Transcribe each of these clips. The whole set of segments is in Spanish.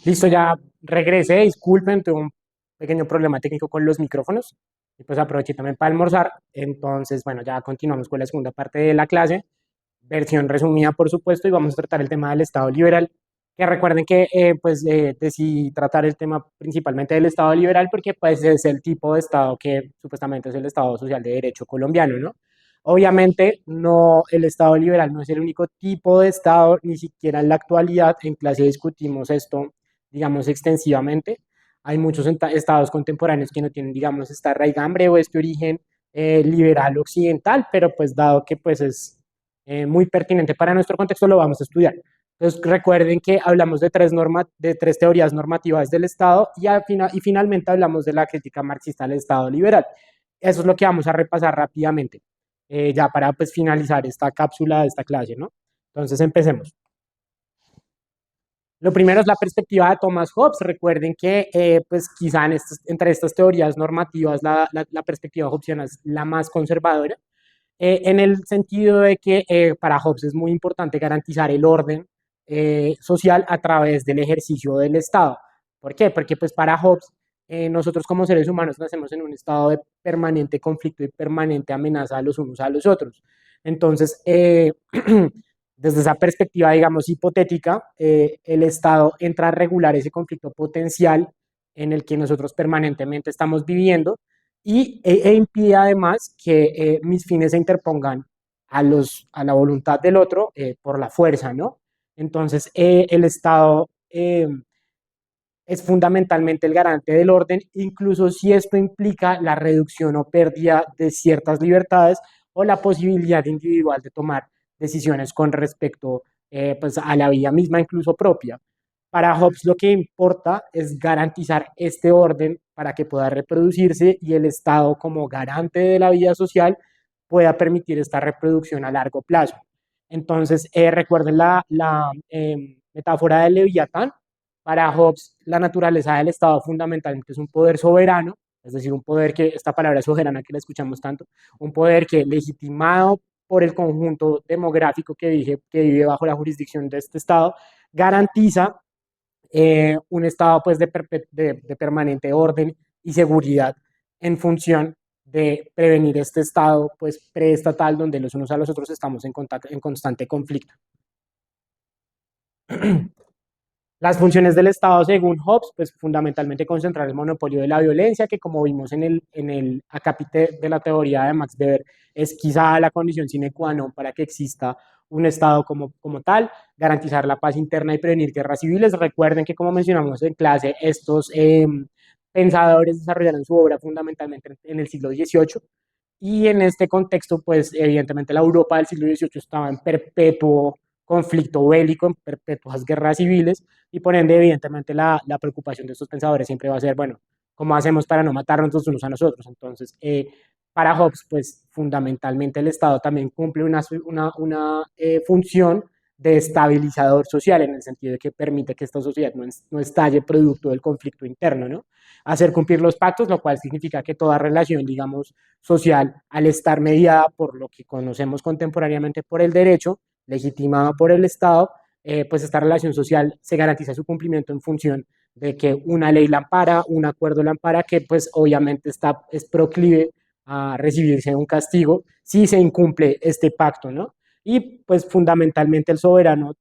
Listo, ya regresé, disculpen, tuve un pequeño problema técnico con los micrófonos y pues aproveché también para almorzar. Entonces, bueno, ya continuamos con la segunda parte de la clase, versión resumida, por supuesto, y vamos a tratar el tema del Estado liberal, que recuerden que decidí tratar el tema principalmente del Estado liberal porque pues es el tipo de Estado que supuestamente es el Estado social de derecho colombiano, ¿no? Obviamente, no, el Estado liberal no es el único tipo de Estado, ni siquiera en la actualidad. En clase discutimos esto, digamos, extensivamente. Hay muchos estados contemporáneos que no tienen, digamos, esta raigambre o este origen liberal occidental, pero pues dado que pues es muy pertinente para nuestro contexto, lo vamos a estudiar. Entonces recuerden que hablamos de de tres teorías normativas del Estado y finalmente hablamos de la crítica marxista del Estado liberal. Eso es lo que vamos a repasar rápidamente, ya para pues finalizar esta cápsula de esta clase, ¿no? Entonces empecemos. Lo primero es la perspectiva de Thomas Hobbes. Recuerden que, pues, quizá entre estas teorías normativas, la perspectiva hobbesiana es la más conservadora, en el sentido de que para Hobbes es muy importante garantizar el orden social a través del ejercicio del Estado. ¿Por qué? Porque, pues, para Hobbes, nosotros como seres humanos nacemos en un estado de permanente conflicto y permanente amenaza a los unos a los otros. Entonces, desde esa perspectiva, digamos, hipotética, el Estado entra a regular ese conflicto potencial en el que nosotros permanentemente estamos viviendo e impide además que mis fines se interpongan a la voluntad del otro por la fuerza, ¿no? Entonces, el Estado es fundamentalmente el garante del orden, incluso si esto implica la reducción o pérdida de ciertas libertades o la posibilidad individual de tomar decisiones con respecto pues a la vida misma, incluso propia. Para Hobbes lo que importa es garantizar este orden para que pueda reproducirse y el Estado como garante de la vida social pueda permitir esta reproducción a largo plazo. Entonces, recuerden la metáfora del Leviatán. Para Hobbes, la naturaleza del Estado fundamentalmente es un poder soberano, es decir, un poder que, esta palabra soberana que la escuchamos tanto, un poder que legitimado por el conjunto demográfico que vive bajo la jurisdicción de este Estado, garantiza un estado pues de permanente orden y seguridad en función de prevenir este estado pues preestatal donde los unos a los otros estamos en constante conflicto. Las funciones del Estado, según Hobbes, pues fundamentalmente concentrar el monopolio de la violencia, que como vimos en el acápite de la teoría de Max Weber, es quizá la condición sine qua non para que exista un Estado como tal, garantizar la paz interna y prevenir guerras civiles. Recuerden que, como mencionamos en clase, estos pensadores desarrollaron su obra fundamentalmente en el siglo XVIII y en este contexto, pues evidentemente la Europa del siglo XVIII estaba en perpetuo conflicto bélico, en perpetuas guerras civiles, y por ende, evidentemente, la preocupación de estos pensadores siempre va a ser, bueno, ¿cómo hacemos para no matarnos los unos a nosotros? Entonces, para Hobbes, pues fundamentalmente el Estado también cumple una función de estabilizador social, en el sentido de que permite que esta sociedad no estalle producto del conflicto interno, ¿no? Hacer cumplir los pactos, lo cual significa que toda relación, digamos, social, al estar mediada por lo que conocemos contemporáneamente por el derecho, legitimada por el Estado, pues esta relación social se garantiza su cumplimiento en función de que una ley la ampara, un acuerdo la ampara, que pues obviamente es proclive a recibirse un castigo si se incumple este pacto, ¿no? Y pues fundamentalmente el soberano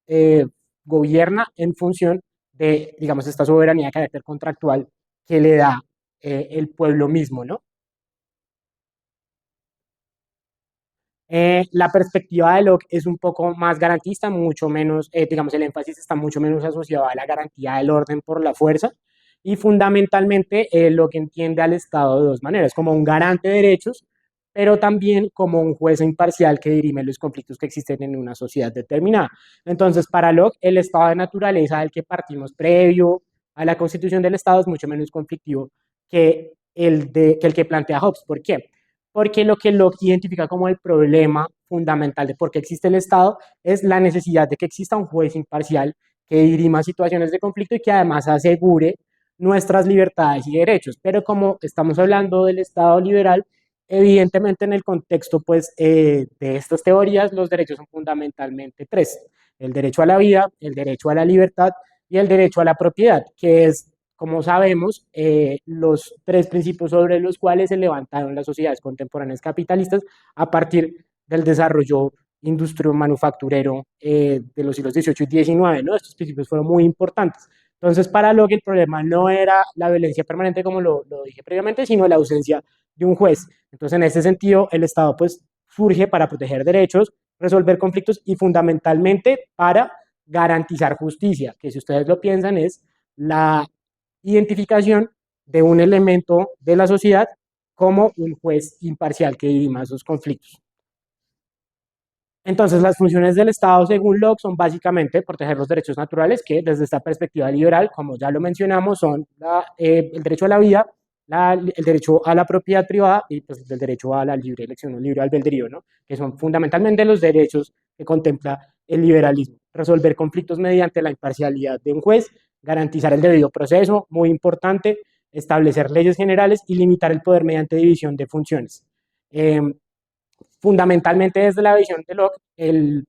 eh, gobierna en función de, digamos, esta soberanía de carácter contractual que le da el pueblo mismo, ¿no? La perspectiva de Locke es un poco más garantista, mucho menos, digamos, el énfasis está mucho menos asociado a la garantía del orden por la fuerza y fundamentalmente Locke entiende al Estado de dos maneras, como un garante de derechos, pero también como un juez imparcial que dirime los conflictos que existen en una sociedad determinada. Entonces, para Locke, el estado de naturaleza del que partimos previo a la constitución del Estado es mucho menos conflictivo que el que plantea Hobbes. ¿Por qué? Porque lo que Locke identifica como el problema fundamental de por qué existe el Estado es la necesidad de que exista un juez imparcial que dirima situaciones de conflicto y que además asegure nuestras libertades y derechos. Pero como estamos hablando del Estado liberal, evidentemente en el contexto pues, de estas teorías, los derechos son fundamentalmente tres: el derecho a la vida, el derecho a la libertad y el derecho a la propiedad, que es, como sabemos, los tres principios sobre los cuales se levantaron las sociedades contemporáneas capitalistas a partir del desarrollo industrio manufacturero de los siglos XVIII y XIX, ¿no? Estos principios fueron muy importantes. Entonces, para Locke el problema no era la violencia permanente, como lo dije previamente, sino la ausencia de un juez. Entonces, en ese sentido, el Estado pues surge para proteger derechos, resolver conflictos y fundamentalmente para garantizar justicia, que si ustedes lo piensan es la identificación de un elemento de la sociedad como un juez imparcial que dirima esos conflictos. Entonces, las funciones del Estado, según Locke, son básicamente proteger los derechos naturales, que desde esta perspectiva liberal, como ya lo mencionamos, son el derecho a la vida, el derecho a la propiedad privada y pues, el derecho a la libre elección o libre albedrío, ¿no? Que son fundamentalmente los derechos que contempla el liberalismo. Resolver conflictos mediante la imparcialidad de un juez, garantizar el debido proceso, muy importante, establecer leyes generales y limitar el poder mediante división de funciones. Fundamentalmente desde la visión de Locke, el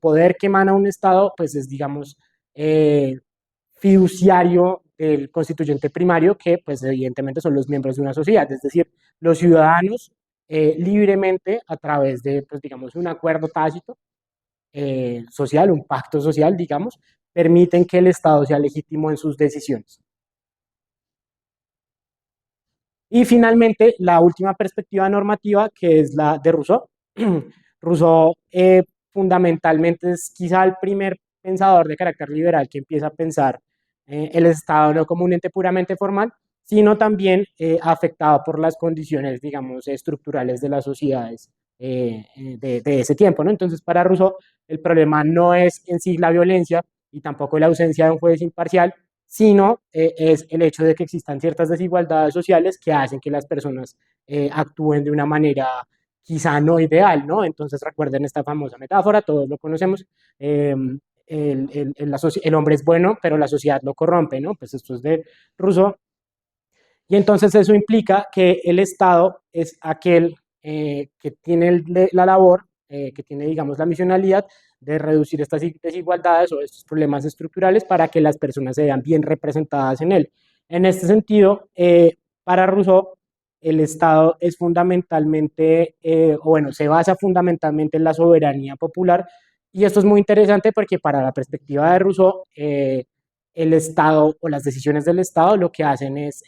poder que emana un Estado, pues es, digamos, fiduciario del constituyente primario, que pues evidentemente son los miembros de una sociedad, es decir, los ciudadanos libremente a través de, pues digamos, un acuerdo tácito social, un pacto social, digamos, permiten que el Estado sea legítimo en sus decisiones. Y finalmente, la última perspectiva normativa, que es la de Rousseau. Rousseau fundamentalmente es quizá el primer pensador de carácter liberal que empieza a pensar el Estado no como un ente puramente formal, sino también afectado por las condiciones, digamos, estructurales de las sociedades de ese tiempo, ¿no? Entonces, para Rousseau, el problema no es en sí la violencia y tampoco la ausencia de un juez imparcial, sino es el hecho de que existan ciertas desigualdades sociales que hacen que las personas actúen de una manera quizá no ideal, ¿no? Entonces recuerden esta famosa metáfora, todos lo conocemos, el hombre es bueno, pero la sociedad lo corrompe, ¿no? Pues esto es de Rousseau. Y entonces eso implica que el Estado es aquel que tiene la labor, que tiene, digamos, la misionalidad de reducir estas desigualdades o estos problemas estructurales para que las personas se vean bien representadas en él. En este sentido, para Rousseau, el Estado es fundamentalmente, o bueno, se basa fundamentalmente en la soberanía popular, y esto es muy interesante porque para la perspectiva de Rousseau, el Estado o las decisiones del Estado lo que hacen es,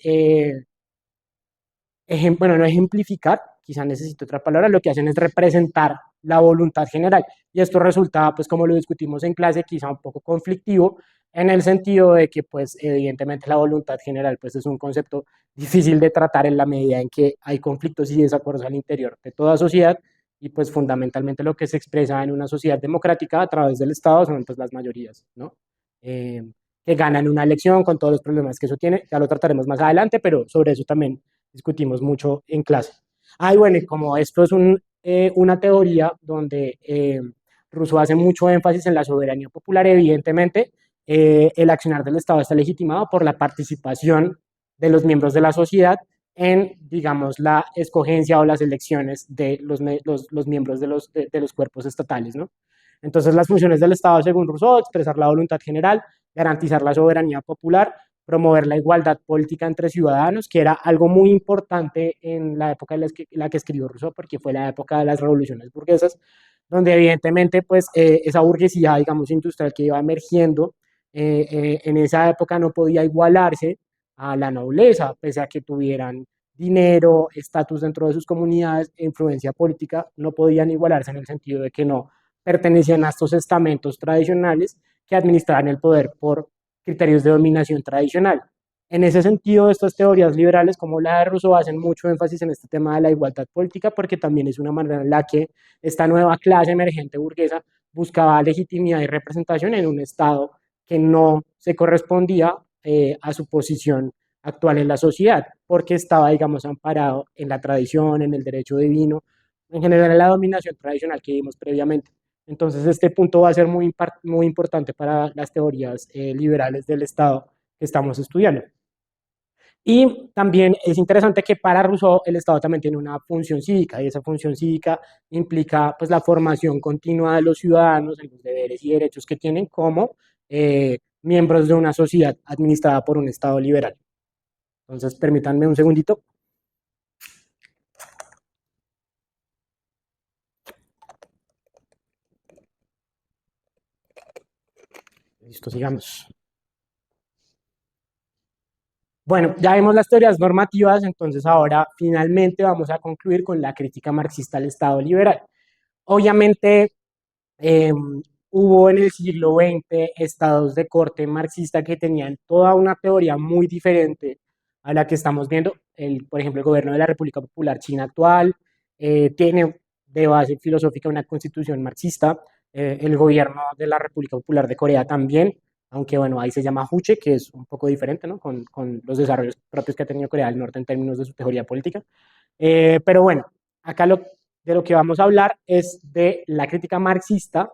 bueno, no ejemplificar, quizá necesito otra palabra, lo que hacen es representar la voluntad general. Y esto resulta, pues como lo discutimos en clase, quizá un poco conflictivo, en el sentido de que, pues evidentemente la voluntad general, pues es un concepto difícil de tratar en la medida en que hay conflictos y desacuerdos al interior de toda sociedad, y pues fundamentalmente lo que se expresa en una sociedad democrática a través del Estado son pues las mayorías, ¿no? Eh, que ganan una elección con todos los problemas que eso tiene, ya lo trataremos más adelante, pero sobre eso también discutimos mucho en clase. Ah, y bueno, y como esto es una teoría donde Rousseau hace mucho énfasis en la soberanía popular, evidentemente el accionar del Estado está legitimado por la participación de los miembros de la sociedad en, digamos, la escogencia o las elecciones de los miembros de los cuerpos estatales, ¿no? Entonces, las funciones del Estado, según Rousseau, expresar la voluntad general, garantizar la soberanía popular, promover la igualdad política entre ciudadanos, que era algo muy importante en la época en la que escribió Rousseau, porque fue la época de las revoluciones burguesas, donde evidentemente pues esa burguesía, digamos, industrial que iba emergiendo, en esa época no podía igualarse a la nobleza, pese a que tuvieran dinero, estatus dentro de sus comunidades, influencia política, no podían igualarse en el sentido de que no pertenecían a estos estamentos tradicionales que administraban el poder por criterios de dominación tradicional. En ese sentido, estas teorías liberales como la de Rousseau hacen mucho énfasis en este tema de la igualdad política porque también es una manera en la que esta nueva clase emergente burguesa buscaba legitimidad y representación en un Estado que no se correspondía a su posición actual en la sociedad, porque estaba, digamos, amparado en la tradición, en el derecho divino, en general en la dominación tradicional que vimos previamente. Entonces, este punto va a ser muy importante para las teorías liberales del Estado que estamos estudiando. Y también es interesante que para Rousseau el Estado también tiene una función cívica y esa función cívica implica pues la formación continua de los ciudadanos en los deberes y derechos que tienen como miembros de una sociedad administrada por un Estado liberal. Entonces, permítanme un segundito. Listo, sigamos. Bueno, ya vimos las teorías normativas, entonces ahora finalmente vamos a concluir con la crítica marxista al Estado liberal. Obviamente, eh, hubo en el siglo XX estados de corte marxista que tenían toda una teoría muy diferente a la que estamos viendo. Por ejemplo, el gobierno de la República Popular China actual tiene de base filosófica una constitución marxista. El gobierno de la República Popular de Corea también, aunque bueno, ahí se llama Juche, que es un poco diferente, ¿no? Con los desarrollos propios que ha tenido Corea del Norte en términos de su teoría política. Pero bueno, acá de lo que vamos a hablar es de la crítica marxista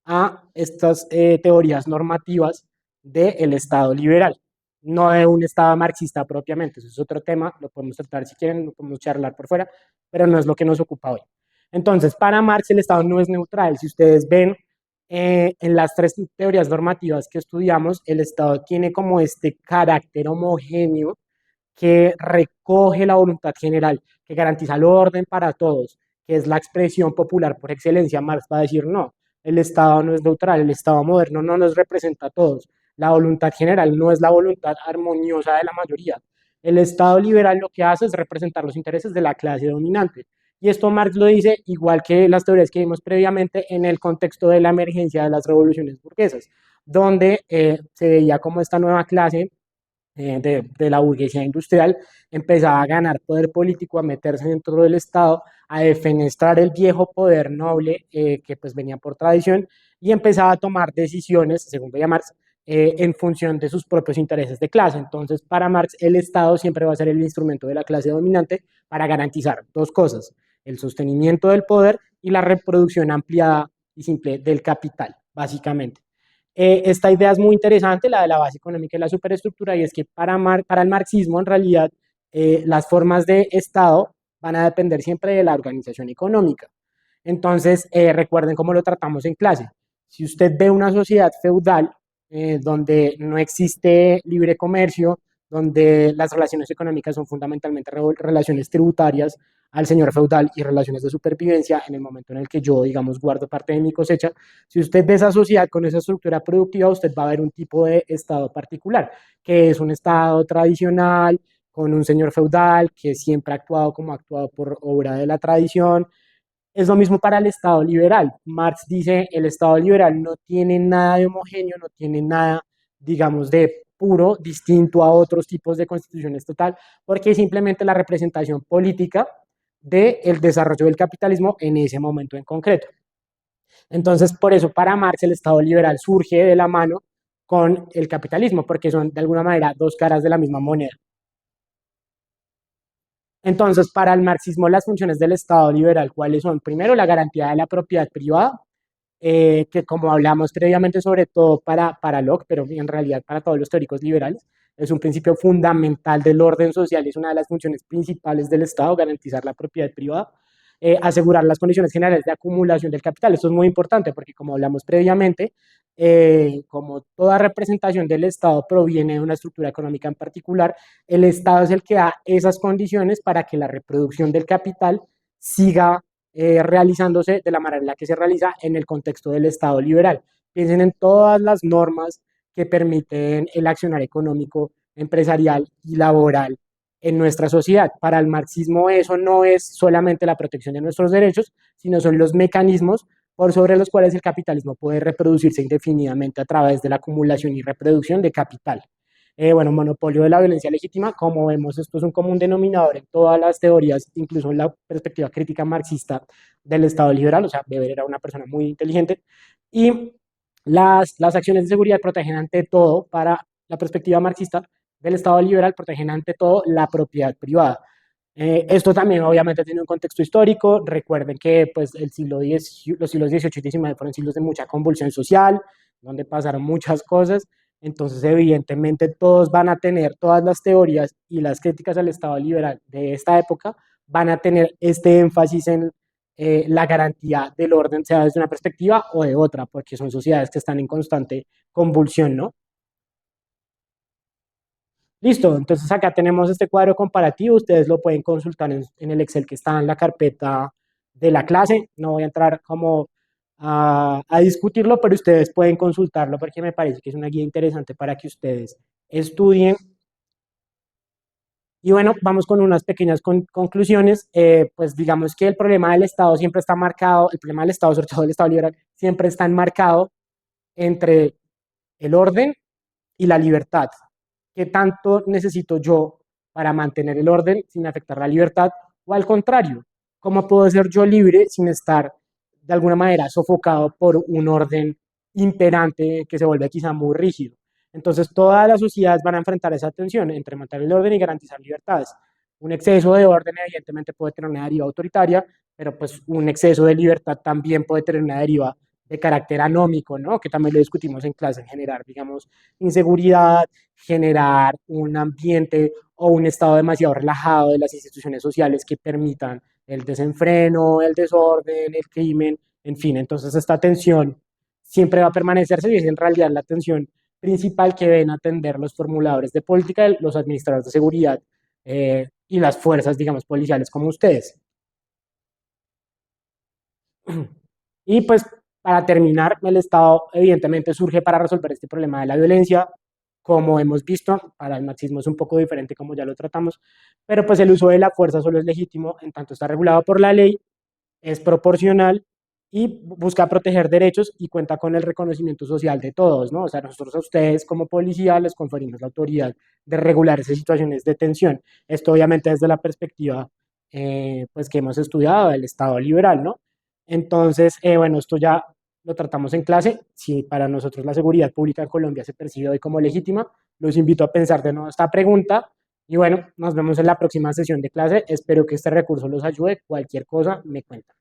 a estas teorías normativas del Estado liberal, no de un Estado marxista propiamente. Eso es otro tema, lo podemos tratar si quieren, lo podemos charlar por fuera, pero no es lo que nos ocupa hoy. Entonces, para Marx el Estado no es neutral. Si ustedes ven en las tres teorías normativas que estudiamos, el Estado tiene como este carácter homogéneo que recoge la voluntad general, que garantiza el orden para todos, que es la expresión popular por excelencia. Marx va a decir, no, el Estado no es neutral, el Estado moderno no nos representa a todos. La voluntad general no es la voluntad armoniosa de la mayoría. El Estado liberal lo que hace es representar los intereses de la clase dominante. Y esto Marx lo dice igual que las teorías que vimos previamente en el contexto de la emergencia de las revoluciones burguesas, donde se veía como esta nueva clase de la burguesía industrial empezaba a ganar poder político, a meterse dentro del Estado, a defenestrar el viejo poder noble que pues venía por tradición y empezaba a tomar decisiones, según veía Marx, en función de sus propios intereses de clase. Entonces, para Marx, el Estado siempre va a ser el instrumento de la clase dominante para garantizar dos cosas: el sostenimiento del poder y la reproducción ampliada y simple del capital, básicamente. Esta idea es muy interesante, la de la base económica y la superestructura, y es que para el marxismo, en realidad, las formas de Estado van a depender siempre de la organización económica. Entonces, recuerden cómo lo tratamos en clase. Si usted ve una sociedad feudal donde no existe libre comercio, donde las relaciones económicas son fundamentalmente relaciones tributarias al señor feudal y relaciones de supervivencia en el momento en el que yo, digamos, guardo parte de mi cosecha. Si usted ve esa sociedad con esa estructura productiva, usted va a ver un tipo de Estado particular, que es un Estado tradicional, con un señor feudal que siempre ha actuado como ha actuado por obra de la tradición. Es lo mismo para el Estado liberal. Marx dice, el Estado liberal no tiene nada de homogéneo, no tiene nada, digamos, de puro, distinto a otros tipos de constituciones total, porque es simplemente la representación política del desarrollo del capitalismo en ese momento en concreto. Entonces, por eso para Marx el Estado liberal surge de la mano con el capitalismo, porque son de alguna manera dos caras de la misma moneda. Entonces, para el marxismo, las funciones del Estado liberal, ¿cuáles son? Primero, la garantía de la propiedad privada, que como hablamos previamente, sobre todo para Locke, pero en realidad para todos los teóricos liberales, es un principio fundamental del orden social, es una de las funciones principales del Estado, garantizar la propiedad privada. Asegurar las condiciones generales de acumulación del capital. Esto es muy importante porque, como hablamos previamente, como toda representación del Estado proviene de una estructura económica en particular, el Estado es el que da esas condiciones para que la reproducción del capital siga realizándose de la manera en la que se realiza en el contexto del Estado liberal. Piensen en todas las normas que permiten el accionar económico, empresarial y laboral en nuestra sociedad. Para el marxismo eso no es solamente la protección de nuestros derechos, sino son los mecanismos por sobre los cuales el capitalismo puede reproducirse indefinidamente a través de la acumulación y reproducción de capital. Bueno, monopolio de la violencia legítima, como vemos, esto es un común denominador en todas las teorías, incluso en la perspectiva crítica marxista del Estado liberal. O sea, Weber era una persona muy inteligente. Y las acciones de seguridad protegen ante todo, para la perspectiva marxista del Estado liberal, protegen ante todo la propiedad privada. Esto también obviamente tiene un contexto histórico. Recuerden que pues, los siglos XVIII y XIX fueron siglos de mucha convulsión social, donde pasaron muchas cosas. Entonces, evidentemente, todos van a tener, todas las teorías y las críticas al Estado liberal de esta época van a tener este énfasis en la garantía del orden, sea desde una perspectiva o de otra, porque son sociedades que están en constante convulsión, ¿no? Listo, entonces acá tenemos este cuadro comparativo, ustedes lo pueden consultar en el Excel que está en la carpeta de la clase, no voy a entrar como a discutirlo, pero ustedes pueden consultarlo porque me parece que es una guía interesante para que ustedes estudien. Y bueno, vamos con unas pequeñas conclusiones. Pues digamos que el problema del Estado siempre está marcado, el problema del Estado, sobre todo del Estado liberal, siempre está enmarcado entre el orden y la libertad. ¿Qué tanto necesito yo para mantener el orden sin afectar la libertad? O al contrario, ¿cómo puedo ser yo libre sin estar de alguna manera sofocado por un orden imperante que se vuelve quizá muy rígido? Entonces, todas las sociedades van a enfrentar esa tensión entre mantener el orden y garantizar libertades. Un exceso de orden, evidentemente, puede tener una deriva autoritaria, pero pues un exceso de libertad también puede tener una deriva de carácter anómico, ¿no? Que también lo discutimos en clase, en generar, digamos, inseguridad, generar un ambiente o un estado demasiado relajado de las instituciones sociales que permitan el desenfreno, el desorden, el crimen, en fin. Entonces, esta tensión siempre va a permanecerse y es en realidad la tensión principal que deben atender los formuladores de política, los administradores de seguridad y las fuerzas, digamos, policiales como ustedes. Y pues para terminar, el Estado evidentemente surge para resolver este problema de la violencia, como hemos visto, para el marxismo es un poco diferente como ya lo tratamos, pero pues el uso de la fuerza solo es legítimo en tanto está regulado por la ley, es proporcional y busca proteger derechos y cuenta con el reconocimiento social de todos, ¿no? O sea, nosotros a ustedes como policía les conferimos la autoridad de regular esas situaciones de tensión. Esto obviamente desde la perspectiva pues que hemos estudiado del Estado liberal, ¿no? Entonces, bueno, esto ya lo tratamos en clase. Si para nosotros la seguridad pública en Colombia se percibe hoy como legítima, los invito a pensar de nuevo esta pregunta. Y bueno, nos vemos en la próxima sesión de clase. Espero que este recurso los ayude. Cualquier cosa, me cuentan.